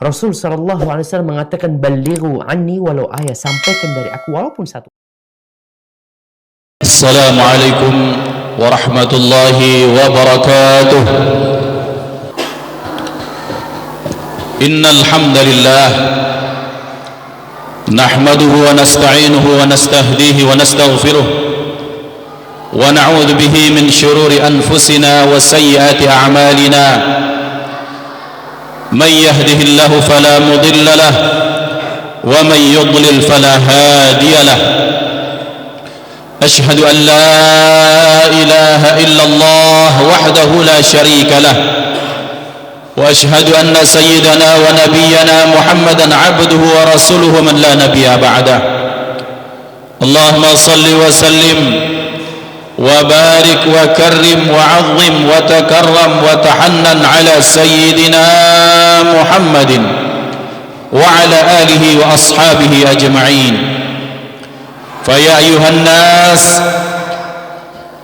Rasul sallallahu alaihi wasallam mengatakan, "Ballighu anni walau ayat." Sampaikan dari aku walaupun satu. Assalamualaikum warahmatullahi wabarakatuh. Innal hamdalillah nahmaduhu wa nasta'inuhu wa nastahdihi wa nastaghfiruh wa na'udzu bihi min shururi anfusina wa sayyiati a'malina. Man yahdihillahu fala mudilla lahu wa man yudlil fala hadiya lahu. أشهد أن لا إله إلا الله وحده لا شريك له وأشهد أن سيدنا ونبينا محمدا عبده ورسوله من لا نبي بعده. اللهم صل وسلم وبارك وكرم وعظم وتكرم وتحنن على سيدنا محمد وعلى آله وأصحابه أجمعين. فيا أيها الناس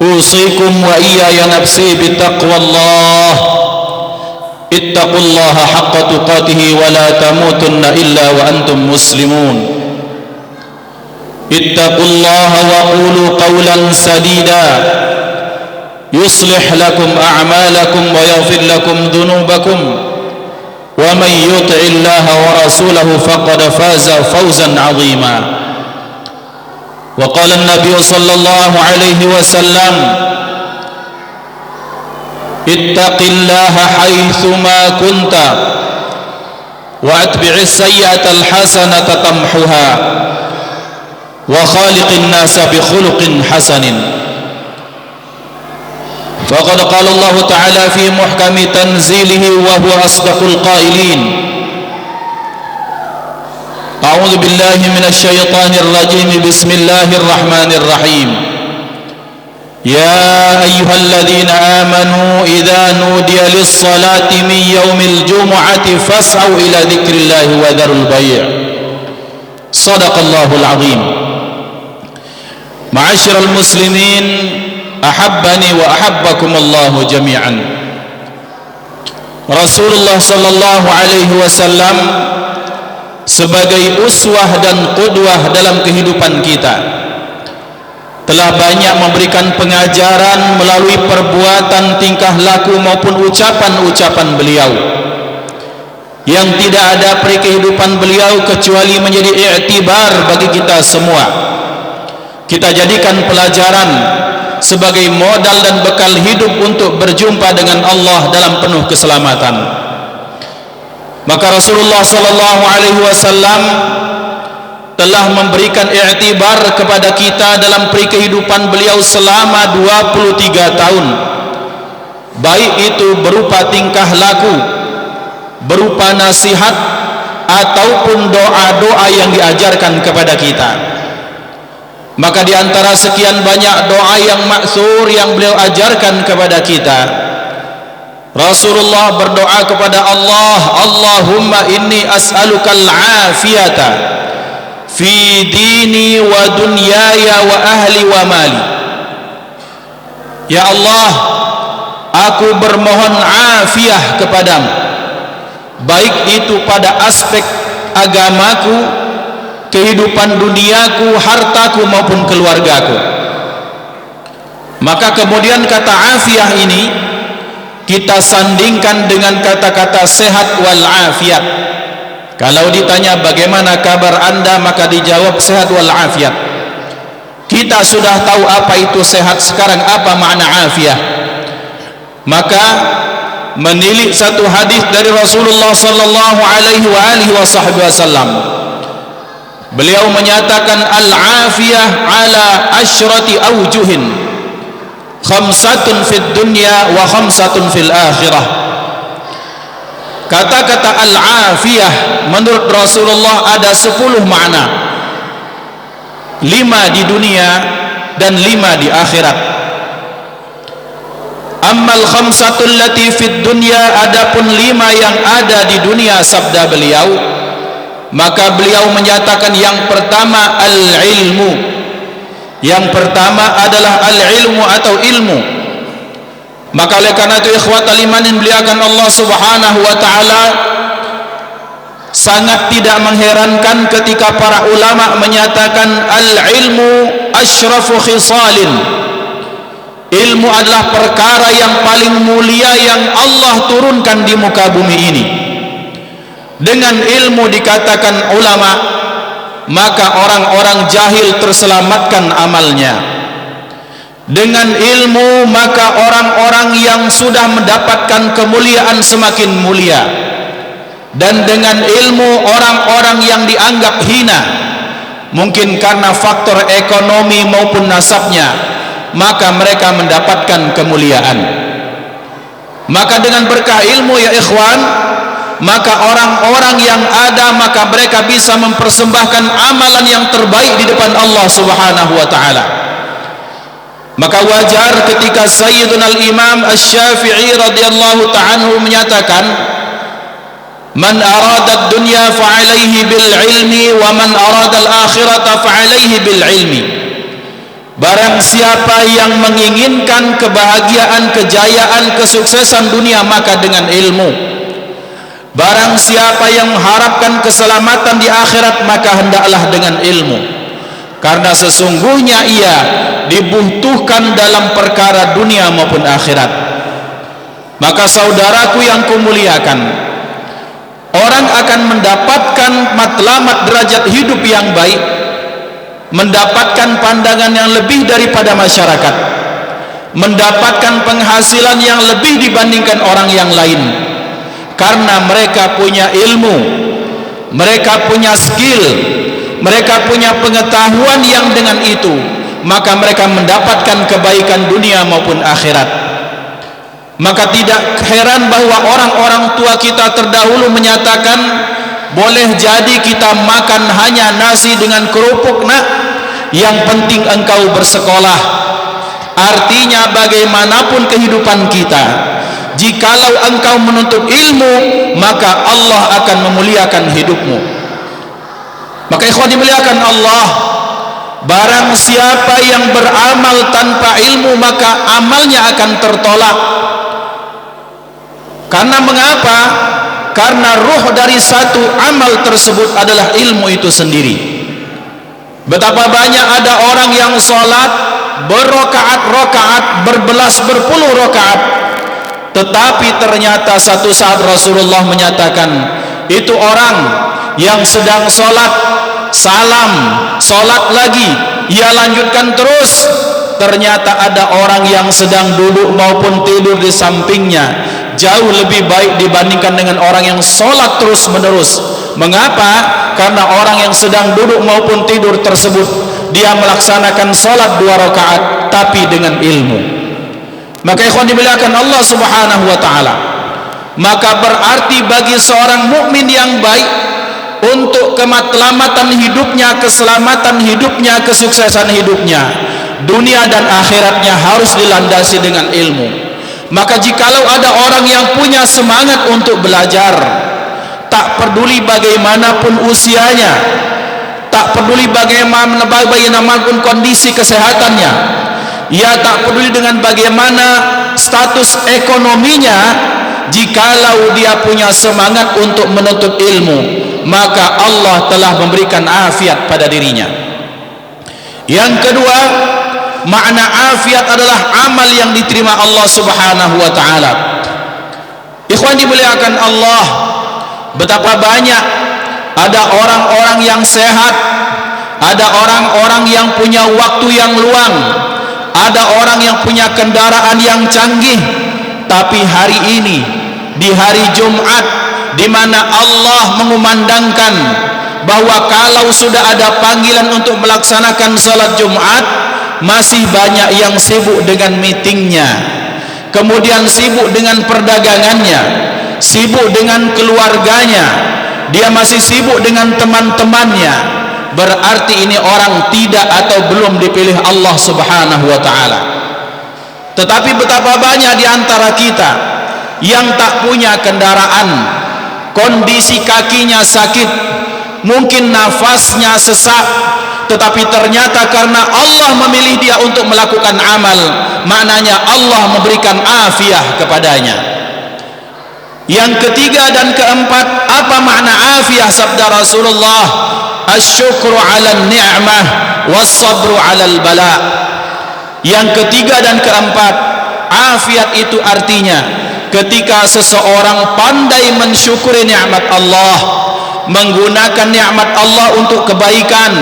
أوصيكم وإياي نفسي بتقوى الله. اتقوا الله حق تقاته ولا تموتن إلا وأنتم مسلمون. اتقوا الله وقولوا قولا سديدا يصلح لكم أعمالكم ويغفر لكم ذنوبكم ومن يطع الله ورسوله فقد فاز فوزا عظيما. وقال النبي صلى الله عليه وسلم اتق الله حيثما كنت واتبع السيئة الحسنة تمحها وخالق الناس بخلق حسن. فقد قال الله تعالى في محكم تنزيله وهو أصدق القائلين: أعوذ بالله من الشيطان الرجيم. بسم الله الرحمن الرحيم. يا أيها الذين آمنوا إذا نودي للصلاة من يوم الجمعة فاسعوا إلى ذكر الله وذروا البيع. صدق الله العظيم. معاشر المسلمين أحبني وأحبكم الله جميعا. Rasulullah sallallahu alaihi wasallam sebagai uswah dan qudwah dalam kehidupan kita telah banyak memberikan pengajaran melalui perbuatan, tingkah laku maupun ucapan-ucapan beliau yang tidak ada pada kehidupan beliau kecuali menjadi i'tibar bagi kita semua. Kita jadikan pelajaran sebagai modal dan bekal hidup untuk berjumpa dengan Allah dalam penuh keselamatan. Maka Rasulullah sallallahu alaihi wasallam telah memberikan i'tibar kepada kita dalam kehidupan beliau selama 23 tahun. Baik itu berupa tingkah laku, berupa nasihat ataupun doa-doa yang diajarkan kepada kita. Maka di antara sekian banyak doa yang maksur yang beliau ajarkan kepada kita, Rasulullah berdoa kepada Allah, Allahumma inni as'alukal afiyata fi dini wa dunyaya wa ahli wa mali. Ya Allah, aku bermohon afiah kepadamu, baik itu pada aspek agamaku, kehidupan duniaku, hartaku maupun keluargaku. Maka kemudian kata afiah ini kita sandingkan dengan kata-kata sehat wal afiat. Kalau ditanya bagaimana kabar anda, maka dijawab sehat wal afiat. Kita sudah tahu apa itu sehat, sekarang apa makna afiat. Maka menilik satu hadis dari Rasulullah sallallahu alaihi wasallam, beliau menyatakan al-afiyah ala asyrati awjuhin, khamsatun fid dunya wa khamsatun fil akhirah. Kata-kata al-afiyah menurut Rasulullah ada 10 makna, 5 di dunia dan 5 di akhirat. Ammal khamsatul lati fid dunya, adapun 5 yang ada di dunia, sabda beliau, maka beliau menyatakan yang pertama al-ilmu. Yang pertama adalah al-ilmu atau ilmu. Maka oleh karena itu ikhwatal iman yang dimuliakan Allah Subhanahu wa taala, sangat tidak mengherankan ketika para ulama menyatakan al-ilmu asyrafu khisalin. Ilmu adalah perkara yang paling mulia yang Allah turunkan di muka bumi ini. Dengan ilmu dikatakan ulama, maka orang-orang jahil terselamatkan amalnya. Dengan ilmu maka orang-orang yang sudah mendapatkan kemuliaan semakin mulia. Dan dengan ilmu orang-orang yang dianggap hina, mungkin karena faktor ekonomi maupun nasabnya, maka mereka mendapatkan kemuliaan. Maka dengan berkah ilmu ya ikhwan, maka orang-orang yang ada maka mereka bisa mempersembahkan amalan yang terbaik di depan Allah Subhanahu wa taala. Maka wajar ketika Sayyiduna al-Imam Asy-Syafi'i radhiyallahu ta'ala menyatakan, man arada ad-dunya fa'alaihi bil ilmi wa man arada al-akhirata fa'alaihi bil ilmi. Barang siapa yang menginginkan kebahagiaan, kejayaan, kesuksesan dunia maka dengan ilmu. Barang siapa yang mengharapkan keselamatan di akhirat maka hendaklah dengan ilmu. Karena sesungguhnya ia dibutuhkan dalam perkara dunia maupun akhirat. Maka saudaraku yang kumuliakan, orang akan mendapatkan matlamat derajat hidup yang baik, mendapatkan pandangan yang lebih daripada masyarakat, mendapatkan penghasilan yang lebih dibandingkan orang yang lain, karena mereka punya ilmu, mereka punya skill, mereka punya pengetahuan yang dengan itu maka mereka mendapatkan kebaikan dunia maupun akhirat. Maka tidak heran bahwa orang-orang tua kita terdahulu menyatakan, boleh jadi kita makan hanya nasi dengan kerupuk nak, yang penting engkau bersekolah. Artinya bagaimanapun kehidupan kita, jikalau engkau menuntut ilmu maka Allah akan memuliakan hidupmu. Maka ikhwan dimuliakan Allah, barang siapa yang beramal tanpa ilmu maka amalnya akan tertolak. Karena mengapa? Karena ruh dari satu amal tersebut adalah ilmu itu sendiri. Betapa banyak ada orang yang sholat berrokaat-rokaat, berbelas berpuluh rokaat, tetapi ternyata satu saat Rasulullah menyatakan, itu orang yang sedang sholat, salam, sholat lagi, ia lanjutkan terus. Ternyata ada orang yang sedang duduk maupun tidur di sampingnya, jauh lebih baik dibandingkan dengan orang yang sholat terus menerus. Mengapa? Karena orang yang sedang duduk maupun tidur tersebut, dia melaksanakan sholat 2 rakaat tapi dengan ilmu. Maka ikhwan dimuliakan Allah Subhanahu wa ta'ala, maka berarti bagi seorang mukmin yang baik, untuk kematlamatan hidupnya, keselamatan hidupnya, kesuksesan hidupnya, dunia dan akhiratnya harus dilandasi dengan ilmu. Maka jikalau ada orang yang punya semangat untuk belajar, tak peduli bagaimanapun usianya, tak peduli bagaimanapun kondisi kesehatannya, ia tak peduli dengan bagaimana status ekonominya, jikalau dia punya semangat untuk menuntut ilmu, maka Allah telah memberikan afiat pada dirinya. Yang kedua, makna afiat adalah amal yang diterima Allah Subhanahu wa ta'ala. Ikhwan dimuliakan Allah, betapa banyak ada orang-orang yang sehat, ada orang-orang yang punya waktu yang luang, ada orang yang punya kendaraan yang canggih, tapi hari ini di hari Jumat, di mana Allah mengumandangkan bahwa kalau sudah ada panggilan untuk melaksanakan salat Jumat, masih banyak yang sibuk dengan meetingnya, kemudian sibuk dengan perdagangannya, sibuk dengan keluarganya, dia masih sibuk dengan teman-temannya. Berarti ini orang tidak atau belum dipilih Allah Subhanahu wa ta'ala. Tetapi betapa banyak di antara kita yang tak punya kendaraan, kondisi kakinya sakit, mungkin nafasnya sesak, tetapi ternyata karena Allah memilih dia untuk melakukan amal, maknanya Allah memberikan afiah kepadanya. Yang ketiga dan keempat, apa makna afiah? afiyah sabda Rasulullah, asyukru 'ala ni'mah was-sabru 'alal bala. Yang ketiga dan keempat, afiat itu artinya ketika seseorang pandai mensyukuri nikmat Allah, menggunakan nikmat Allah untuk kebaikan,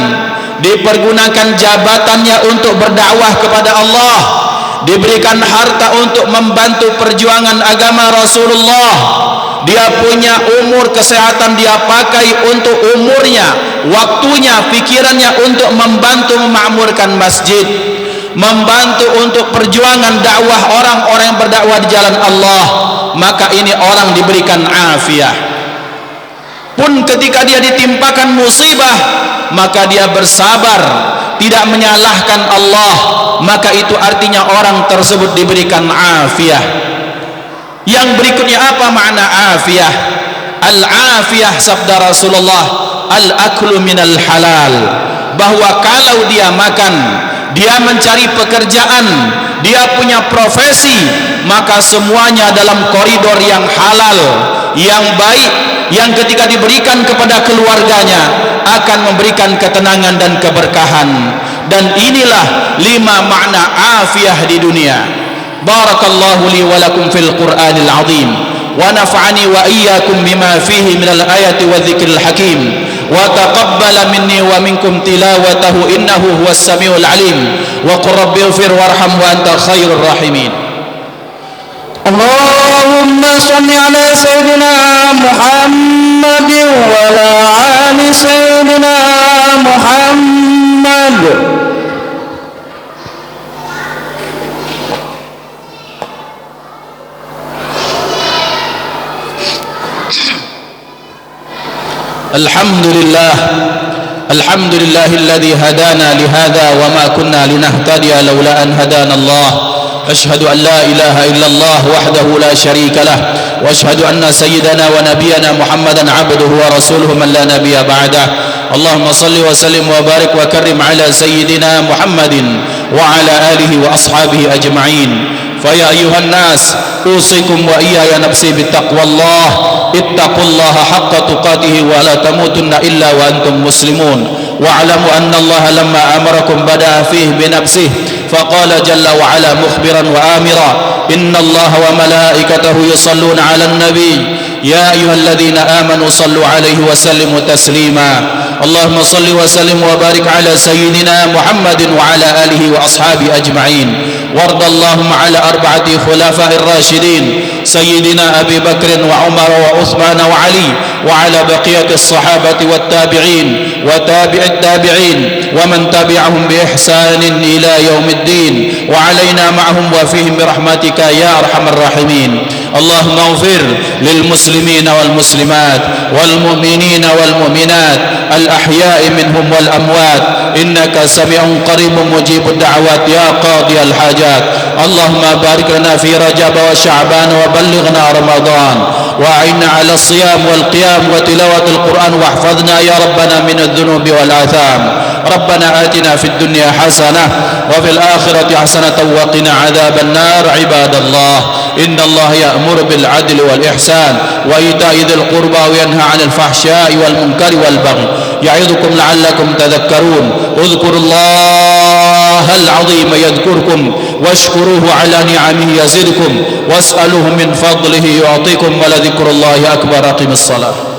dipergunakan jabatannya untuk berdakwah kepada Allah, diberikan harta untuk membantu perjuangan agama Rasulullah, dia punya umur kesehatan, dia pakai untuk umurnya, waktunya, pikirannya untuk membantu memakmurkan masjid, membantu untuk perjuangan dakwah orang-orang yang berdakwah di jalan Allah, maka ini orang diberikan afiah. Pun ketika dia ditimpakan musibah, maka dia bersabar, tidak menyalahkan Allah, maka itu artinya orang tersebut diberikan afiah. Yang berikutnya apa makna afiah? Al-afiyah sabda Rasulullah, al-aklu minal halal, bahwa kalau dia makan, dia mencari pekerjaan, dia punya profesi, maka semuanya dalam koridor yang halal, yang baik, yang ketika diberikan kepada keluarganya akan memberikan ketenangan dan keberkahan. Dan inilah 5 makna afiah di dunia. Barakallahu li wa lakum fil Qur'anil azim, wa nafa'ani wa iyyakum bima fihi minal ayati wa dzikril hakim, wa taqabbala minni wa minkum tilawatahu innahu huwas samiul alim, wa qur rabbighfir warham wa anta khairur rahimin. Allahumma shalli ala sayyidina Muhammad wa ala ali sayyidina Muhammad. Alhamdulillahilladzi hadana lihada wa ma kunna linahtadiya laula an hadana Allah. Ashhadu an la ilaha illallah wahdahu la syarika lah, wa ashhadu anna sayyidana wa nabiyyana Muhammadan abduhu wa rasuluhu man la nabiyya ba'dah. Allahumma salli wa sallim wa barik wa karrim ala sayyidina Muhammadin wa ala alihi wa ashabihi ajma'in. Faya ayuhan nas, usikum wa iyaya nafsi bittaqwallah, ittaqullaha haqqa tuqatih wa la tamutunna illa wa antum muslimun. Wa'lamu anna Allah lamma amarakum bada'a fihi bi nafsihi faqala jalla wa ala mukhbiran wa amira, inna Allah wa malaikatahu yusalluna 'alan nabiy ya ayyuhalladhina amanu sallu 'alaihi wa sallimu taslima. Allahumma salli wa sallim wa barik ala sayyidina Muhammadin wa ala alihi wa ashabihi ajma'in. Warda Allahumma ala arba'ati khulafa'ir rasyidin sayyidina Abi Bakr wa Umar wa Uthman wa Ali wa ala baqiyatis sahabati wat tabi'in wa tabi'it tabi'in wa man tabi'ahum bi ihsanin ila yaumiddin wa alaina ma'hum wa fihim bi rahmatika ya arhamar rahimin. Allahumma ighfir lil muslimina wal muslimat wal mu'minina wal mu'minat al ahya'i minhum wal amwat innaka sami'un qaribun mujibud da'awat ya qadiyal hajat. Allahumma barik lana fi Rajab wa Sya'ban wa ballighna Ramadan wa a'inna 'ala as-siyam wal qiyam wa tilawatil Qur'an wahfazna ya rabbana min adh-dhunubi wal atham. Rabbana atina fid dunya hasanah wa fil akhirati hasanatan wa qina 'adzaban nar. Ibadallah, inna Allah ya'muru bil 'adli wal ihsan wa ita'i dzil qurba wa yanha 'anil fahsya'i wal munkari wal baghi ya'idukum la'allakum tadhakkarun. Udhkurullahal 'azim yadhkurkum washkuruhu 'ala ni'amihi yazidkum was'aluhu min fadlihi yu'tikum wa la dzikrullahi akbar. Aqimis shalah.